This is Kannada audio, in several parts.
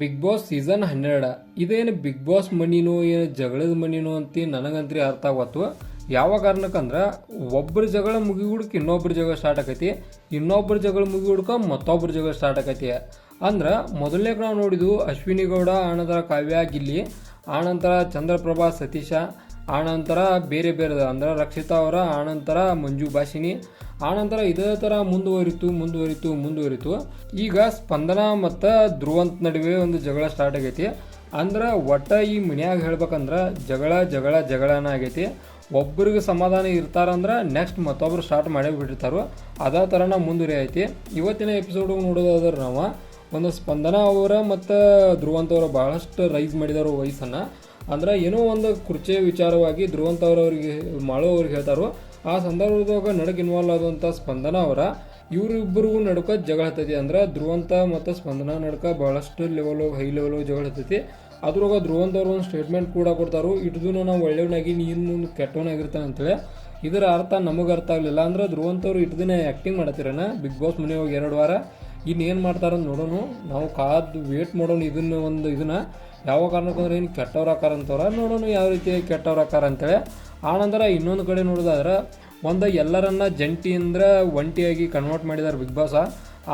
ಬಿಗ್ ಬಾಸ್ ಸೀಸನ್ 12 ಇದೇನು ಬಿಗ್ ಬಾಸ್ ಮನಿನೋ ಏನು ಜಗಳದ ಮನಿನೋ ಅಂತ ನನಗಂತ್ರಿ ಅರ್ಥ ಆಗತ್ತು. ಯಾವ ಕಾರಣಕ್ಕಂದ್ರೆ ಒಬ್ಬರ ಜಗಳ ಮುಗಿಗುಡ್ಕ ಇನ್ನೊಬ್ಬರ ಜಗಳ ಸ್ಟಾರ್ಟ್ ಆಕೈತಿ, ಇನ್ನೊಬ್ಬರ ಜಗಳ ಮುಗಿಗುಡ್ಕ ಮತ್ತೊಬ್ಬರ ಜಗಳ ಸ್ಟಾರ್ಟ್ ಆಕೈತಿ. ಅಂದ್ರೆ ಮೊದಲನೇ ನಾವು ನೋಡಿದ್ವು ಅಶ್ವಿನಿ ಗೌಡ, ಆನಂತರ ಕಾವ್ಯ ಗಿಲ್ಲಿ, ಆನಂತರ ಚಂದ್ರಪ್ರಭಾ ಸತೀಶ, ಆನಂತರ ಬೇರೆ ಬೇರೆ ಅಂದ್ರೆ ರಕ್ಷಿತಾ ಅವರ, ಆನಂತರ ಮಂಜು ಭಾಷಿನಿ, ಆನಂತರ ಇದೇ ಥರ ಮುಂದುವರಿತು. ಈಗ ಸ್ಪಂದನ ಮತ್ತು ಧ್ರುವಂತ್ ನಡುವೆ ಒಂದು ಜಗಳ ಸ್ಟಾರ್ಟ್ ಆಗೈತಿ. ಅಂದ್ರೆ ಒಟ್ಟ ಈ ಮನ್ಯಾಗ ಹೇಳ್ಬೇಕಂದ್ರೆ ಜಗಳನ ಆಗೈತಿ. ಒಬ್ಬರಿಗೆ ಸಮಾಧಾನ ಇರ್ತಾರಂದ್ರೆ ನೆಕ್ಸ್ಟ್ ಮತ್ತೊಬ್ರು ಸ್ಟಾರ್ಟ್ ಮಾಡೇ ಬಿಟ್ಟಿರ್ತಾರೋ ಅದೇ ಥರನ ಮುಂದುವರಿಯೈತಿ. ಇವತ್ತಿನ ಎಪಿಸೋಡ್ ನೋಡೋದಾದ್ರೆ ನಾವು ಒಂದು ಸ್ಪಂದನ ಅವರ ಮತ್ತು ಧ್ರುವಂತ್ ಅವರ ಭಾಳಷ್ಟು ರೈಸ್ ಮಾಡಿದಾರೋ ವಯಸ್ಸನ್ನು. ಅಂದ್ರೆ ಏನೋ ಒಂದು ಕುರ್ಚಿ ವಿಚಾರವಾಗಿ ಧ್ರುವಂತ್ ಅವ್ರಿಗೆ ಮಾಡೋವ್ರಿಗೆ ಹೇಳ್ತಾರೋ. ಆ ಸಂದರ್ಭದಾಗ ನಡಕ್ಕೆ ಇನ್ವಾಲ್ವ್ ಆದಂಥ ಸ್ಪಂದನ ಅವರ ಇವರಿಬ್ಬರಿಗೂ ನಡುಕ ಜಗಳ ಹತ್ತೈತಿ. ಅಂದ್ರೆ ಧ್ರುವಂತ ಮತ್ತು ಸ್ಪಂದನ ನಡುಕ ಭಾಳಷ್ಟು ಹೈ ಲೆವೆಲ್ ಜಗಳ ಹತ್ತೈತಿ. ಅದ್ರಾಗ ಧ್ರುವಂತ್ ಅವರು ಒಂದು ಸ್ಟೇಟ್ಮೆಂಟ್ ಕೂಡ ಕೊಡ್ತಾರೋ, ಇಟ್ಟು ನಾವು ಒಳ್ಳೆಯವನಾಗಿ ನೀನು ಮುಂದೆ ಕೆಟ್ಟವನಾಗಿರ್ತಾನೆ ಅಂತೇಳಿ. ಇದರ ಅರ್ಥ ನಮಗೆ ಅರ್ಥ ಆಗಲಿಲ್ಲ. ಅಂದ್ರೆ ಧ್ರುವಂತ್ ಅವರು ಇಟ್ಟು ದಿನ ಆ್ಯಕ್ಟಿಂಗ್ ಮಾಡತ್ತಿರನ ಬಿಗ್ ಬಾಸ್ ಮನೆ ಹೋಗಿ 2 ವಾರ ಇನ್ನೇನು ಮಾಡ್ತಾರಂತ ನೋಡೋಣ. ನಾವು ಕಾದು ವೇಟ್ ಮಾಡೋಣ ಇದನ್ನ ಯಾವ ಕಾರಣಕ್ಕಂದ್ರೆ ಏನು ಕೆಟ್ಟವ್ರ ಆಕಾರ ಅಂತವ್ರ ನೋಡೋಣ ಯಾವ ರೀತಿ ಕೆಟ್ಟವ್ರ ಆಕಾರ ಅಂತೇಳಿ. ಆನಂತರ ಇನ್ನೊಂದು ಕಡೆ ನೋಡೋದಾದ್ರೆ ಒಂದು ಎಲ್ಲರನ್ನ ಜಂಟಿ ಅಂದ್ರೆ ಒಂಟಿಯಾಗಿ ಕನ್ವರ್ಟ್ ಮಾಡಿದಾರೆ ಬಿಗ್ ಬಾಸ್.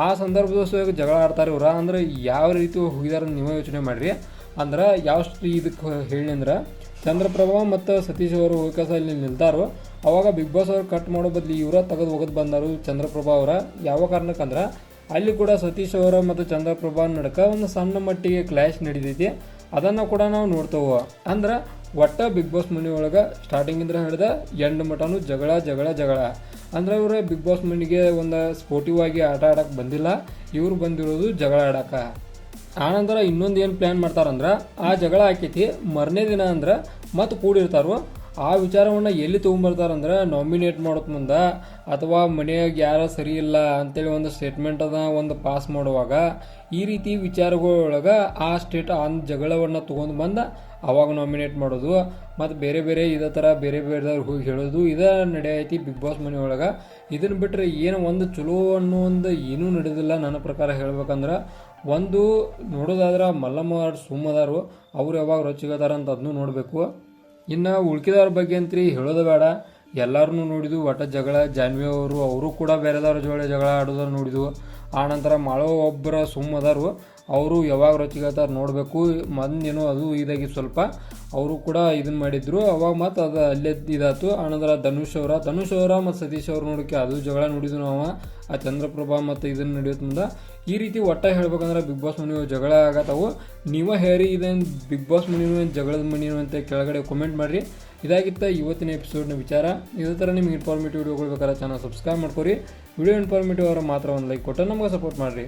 ಆ ಸಂದರ್ಭದಷ್ಟು ಜಗಳ ಆಡ್ತಾರೆ ಇವ್ರ. ಅಂದ್ರೆ ಯಾವ ರೀತಿ ಹೋಗಿದಾರ ನೀವು ಯೋಚನೆ ಮಾಡಿರಿ. ಅಂದ್ರೆ ಯಾವ ಇದಕ್ಕೆ ಹೇಳಿ ಅಂದ್ರೆ ಚಂದ್ರಪ್ರಭಾ ಮತ್ತು ಸತೀಶ್ ಅವರು ಹೋಗಸ ಇಲ್ಲಿ ನಿಲ್ತಾರೋ ಅವಾಗ ಬಿಗ್ ಬಾಸ್ ಅವ್ರು ಕಟ್ ಮಾಡೋ ಬದಲು ಇವರ ತೆಗೆದು ಹೋಗೋದು ಬಂದರು ಚಂದ್ರಪ್ರಭಾ ಅವರ. ಯಾವ ಕಾರಣಕ್ಕಂದ್ರೆ ಅಲ್ಲಿ ಕೂಡ ಸತೀಶ್ ಅವರ ಮತ್ತು ಚಂದ್ರಪ್ರಭಾ ನಡುಕ ಒಂದು ಸಣ್ಣ ಮಟ್ಟಿಗೆ ಕ್ಲಾಶ್ ನಡೀತೈತಿ. ಅದನ್ನು ಕೂಡ ನಾವು ನೋಡ್ತೇವೆ. ಅಂದ್ರೆ ಒಟ್ಟ ಬಿಗ್ ಬಾಸ್ ಮನೆ ಒಳಗೆ ಸ್ಟಾರ್ಟಿಂಗಿಂದ ಹಿಡಿದ ಎಂಡ್ ಮಟನು ಜಗಳ. ಅಂದ್ರೆ ಇವರು ಬಿಗ್ ಬಾಸ್ ಮನೆಗೆ ಒಂದು ಸ್ಪೋರ್ಟಿವ್ ಆಗಿ ಆಟ ಆಡಕ್ಕೆ ಬಂದಿಲ್ಲ, ಇವರು ಬಂದಿರೋದು ಜಗಳ ಆಡಕ್ಕೆ. ಆನಂತರ ಇನ್ನೊಂದು ಏನು ಪ್ಲ್ಯಾನ್ ಮಾಡ್ತಾರಂದ್ರೆ ಆ ಜಗಳ ಆಕೈತಿ ಮರನೇ ದಿನ ಅಂದ್ರೆ ಮತ್ತೆ ಕೂಡಿರ್ತಾರೋ. ಆ ವಿಚಾರವನ್ನು ಎಲ್ಲಿ ತೊಗೊಂಬರ್ತಾರಂದ್ರೆ ನಾಮಿನೇಟ್ ಮಾಡೋಕೆ ಮುಂದೆ ಅಥವಾ ಮನೆಯಾಗ ಯಾರು ಸರಿ ಇಲ್ಲ ಅಂತೇಳಿ ಒಂದು ಸ್ಟೇಟ್ಮೆಂಟ್ ಒಂದು ಪಾಸ್ ಮಾಡುವಾಗ ಈ ರೀತಿ ವಿಚಾರಗಳೊಳಗೆ ಆ ಜಗಳವನ್ನು ತೊಗೊಂಡು ಬಂದು ಅವಾಗ ನಾಮಿನೇಟ್ ಮಾಡೋದು. ಮತ್ತು ಬೇರೆ ಇದೇ ಥರ ಬೇರೆದವ್ರಿಗೆ ಹೋಗಿ ಹೇಳೋದು ಇದೇ ನಡೆಯೈತಿ ಬಿಗ್ ಬಾಸ್ ಮನೆ ಒಳಗೆ. ಇದನ್ನು ಬಿಟ್ಟರೆ ಏನು ಒಂದು ಚಲೋ ಅನ್ನೋ ಒಂದು ಏನೂ ನಡೆದಿಲ್ಲ ನನ್ನ ಪ್ರಕಾರ ಹೇಳ್ಬೇಕಂದ್ರೆ. ಒಂದು ನೋಡೋದಾದ್ರೆ ಮಲ್ಲಮ್ಮ ಸುಮ್ಮದಾರು ಅವ್ರು ಯಾವಾಗ ರೊಚ್ಚಿಗದಾರ ಅಂತ ಅದನ್ನೂ ನೋಡಬೇಕು. ಇನ್ನು ಉಳ್ಕಿದವ್ರ ಬಗ್ಗೆ ಅಂತ್ರಿ ಹೇಳೋದು ಬೇಡ, ಎಲ್ಲರೂ ನೋಡಿದ್ವು. ಒಟ್ಟ ಜಗಳ ಜಾನ್ವಿ ಅವರು ಕೂಡ ಬೇರೆದವ್ರ ಜಗಳ ಆಡೋದವ್ರು ನೋಡಿದ್ವು. ಆನಂತರ ಮಾಡೋ ಒಬ್ಬರ ಸುಮ್ಮದಾರು ಅವರು ಯಾವಾಗ ರೊಚ್ಚಿಗತ್ತಾರ ನೋಡಬೇಕು. ಮಂದೇನೋ ಅದು ಇದಾಗಿ ಸ್ವಲ್ಪ ಅವರು ಕೂಡ ಇದನ್ನು ಮಾಡಿದ್ರು. ಅವಾಗ ಮತ್ತು ಅದು ಅಲ್ಲೇ ಇದಾಯ್ತು. ಆನಂತರ ಧನುಷ್ ಅವರ ಮತ್ತು ಸತೀಶ್ ಅವ್ರು ನೋಡೋಕೆ ಅದು ಜಗಳ ನೋಡಿದ್ವು ನಾವು. ಆ ಚಂದ್ರಪ್ರಭಾ ಮತ್ತು ಇದನ್ನು ನಡೆಯೋದು ಮುಂದೆ ಈ ರೀತಿ ಒಟ್ಟ ಹೇಳ್ಬೇಕಂದ್ರೆ ಬಿಗ್ ಬಾಸ್ ಮನೆ ಜಗಳ ಆಗತ್ತವು. ನೀವೇ ಹೇಳಿ ಇದೇನು ಬಿಗ್ ಬಾಸ್ ಮನಿನೂ ಜಗಳದ ಮನಿನೂ ಅಂತ ಕೆಳಗಡೆ ಕಮೆಂಟ್ ಮಾಡಿರಿ. ಇದಾಗಿತ್ತ ಇವತ್ತಿನ ಎಪಿಸೋಡ್ನ ವಿಚಾರ. ಇದೇ ಥರ ನಿಮ್ಗೆ ಇನ್ಫಾರ್ಮೇಟಿವ್ ವಿಡಿಯೋಗಳು ಬೇಕಾದ್ರೆ ಚಾನಲ್ ಸಬ್ಸ್ಕ್ರೈಬ್ ಮಾಡ್ಕೊರಿ. ವಿಡಿಯೋ ಇನ್ಫಾರ್ಮೇಟಿವ್ ಅವರ ಮಾತ್ರ ಒಂದು ಲೈಕ್ ಕೊಟ್ಟು ನಮಗೆ ಸಪೋರ್ಟ್ ಮಾಡಿರಿ.